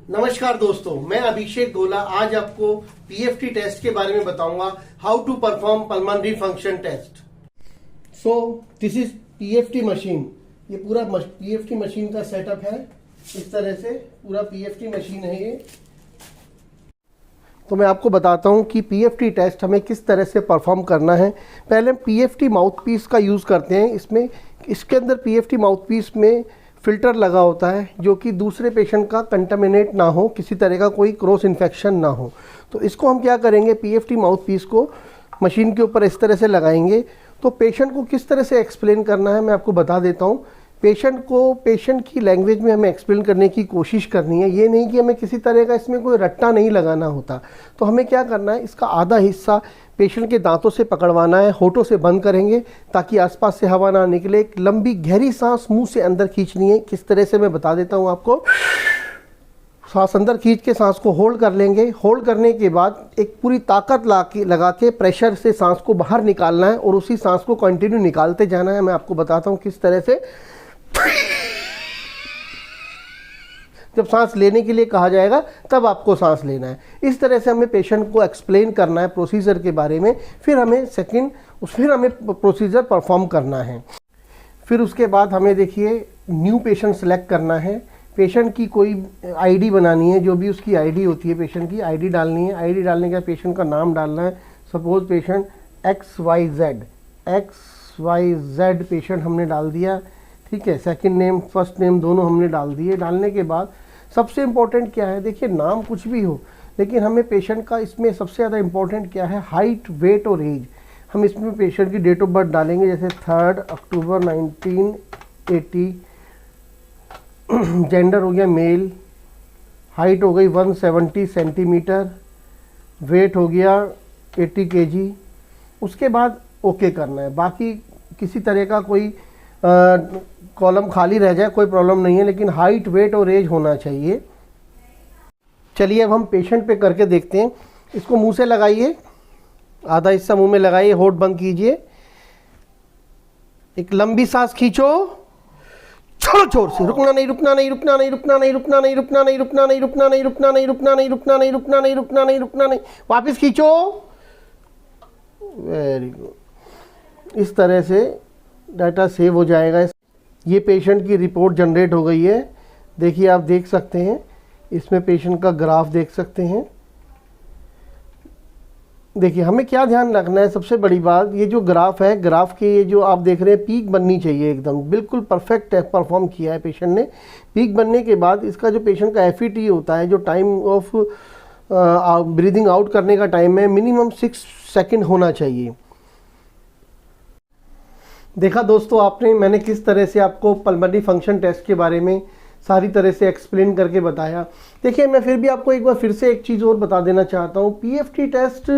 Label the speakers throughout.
Speaker 1: नमस्कार दोस्तों, मैं अभिषेक गोला आज आपको पीएफटी टेस्ट के बारे में बताऊंगा। How to perform pulmonary function test. So this is PFT machine. ये पूरा पीएफटी मशीन का सेटअप है। इस तरह से पूरा पीएफटी मशीन है ये। तो मैं आपको बताता हूं कि पीएफटी टेस्ट हमें किस तरह से परफॉर्म करना है। पहले हम पीएफटी माउथपीस का यूज़ करते हैं। इसके अंदर पीएफटी माउथपीस में फ़िल्टर लगा होता है जो कि दूसरे पेशेंट का कंटामिनेट ना हो, किसी तरह का कोई क्रॉस इन्फेक्शन ना हो। तो इसको हम क्या करेंगे, पीएफटी माउथपीस को मशीन के ऊपर इस तरह से लगाएंगे। तो पेशेंट को किस तरह से एक्सप्लेन करना है मैं आपको बता देता हूँ। पेशेंट की लैंग्वेज में हमें एक्सप्लेन करने की कोशिश करनी है। ये नहीं कि हमें किसी तरह का इसमें कोई रट्टा नहीं लगाना होता। तो हमें क्या करना है, इसका आधा हिस्सा पेशेंट के दांतों से पकड़वाना है, होठों से बंद करेंगे ताकि आसपास से हवा ना निकले। एक लंबी गहरी सांस मुंह से अंदर खींचनी है। किस तरह से मैं बता देता हूँ आपको। सांस अंदर खींच के सांस को होल्ड कर लेंगे। होल्ड करने के बाद एक पूरी ताकत लगा के प्रेशर से सांस को बाहर निकालना है और उसी सांस को कंटिन्यू निकालते जाना है। मैं आपको बताता हूँ किस तरह से। जब सांस लेने के लिए कहा जाएगा तब आपको सांस लेना है। इस तरह से हमें पेशेंट को एक्सप्लेन करना है प्रोसीजर के बारे में। फिर हमें प्रोसीजर परफॉर्म करना है। फिर उसके बाद हमें देखिए न्यू पेशेंट सेलेक्ट करना है। पेशेंट की कोई आईडी बनानी है, जो भी उसकी आईडी होती है पेशेंट की आईडी डालनी है। आईडी डालने के बाद पेशेंट का नाम डालना है। सपोज पेशेंट XYZ पेशेंट हमने डाल दिया, ठीक है। सेकंड नेम फर्स्ट नेम दोनों हमने डाल दिए। डालने के बाद सबसे इम्पोर्टेंट क्या है, देखिए नाम कुछ भी हो लेकिन हमें पेशेंट का इसमें सबसे ज़्यादा इम्पोर्टेंट क्या है, हाइट, वेट और एज। हम इसमें पेशेंट की डेट ऑफ बर्थ डालेंगे, जैसे 3 अक्टूबर 1980। जेंडर हो गया मेल, हाइट हो गई 170 सेंटीमीटर, वेट हो गया 80 kg। उसके बाद ओके करना है। बाकी किसी तरह का कोई कॉलम खाली रह जाए कोई प्रॉब्लम नहीं है, लेकिन हाइट, वेट और एज होना चाहिए। चलिए अब हम पेशेंट पे करके देखते हैं। इसको मुंह से लगाइए, आधा हिस्सा मुंह में लगाइए, होठ बंद कीजिए, एक लंबी सांस खींचो, छोड़ो जोर से, रुकना नहीं, रुकना नहीं, रुकना नहीं, रुकना नहीं, रुकना नहीं, रुकना नहीं, रुकना नहीं, रुकना नहीं, रुकना नहीं, रुकना नहीं, रुकना नहीं, रुकना नहीं, रुकना नहीं, रुकना नहीं, वापस खींचो। Very good. इस तरह से डाटा सेव हो जाएगा। ये पेशेंट की रिपोर्ट जनरेट हो गई है। देखिए आप देख सकते हैं, इसमें पेशेंट का ग्राफ देख सकते हैं। देखिए हमें क्या ध्यान रखना है, सबसे बड़ी बात, ये जो ग्राफ है, ग्राफ के ये जो आप देख रहे हैं पीक बननी चाहिए एकदम बिल्कुल परफेक्ट परफॉर्म किया है पेशेंट ने। पीक बनने के बाद इसका जो पेशेंट का FET होता है, जो टाइम ऑफ ब्रीदिंग आउट करने का टाइम है, मिनिमम 6 सेकेंड होना चाहिए। देखा दोस्तों मैंने किस तरह से आपको पल्मोनरी फंक्शन टेस्ट के बारे में सारी तरह से एक्सप्लेन करके बताया। देखिए मैं फिर भी आपको एक बार फिर से एक चीज़ और बता देना चाहता हूँ। पीएफटी टेस्ट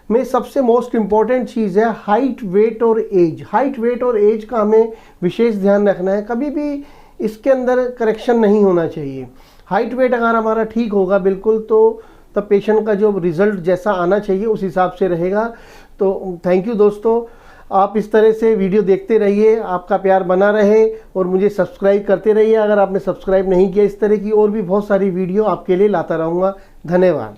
Speaker 1: में सबसे मोस्ट इम्पॉर्टेंट चीज़ है हाइट, वेट और एज। हाइट, वेट और एज का हमें विशेष ध्यान रखना है। कभी भी इसके अंदर करेक्शन नहीं होना चाहिए। हाइट, वेट अगर हमारा ठीक होगा बिल्कुल, तो तब पेशेंट का जो रिज़ल्ट जैसा आना चाहिए उस हिसाब से रहेगा। तो थैंक यू दोस्तों, आप इस तरह से वीडियो देखते रहिए, आपका प्यार बना रहे और मुझे सब्सक्राइब करते रहिए। अगर आपने सब्सक्राइब नहीं किया, इस तरह की और भी बहुत सारी वीडियो आपके लिए लाता रहूँगा। धन्यवाद।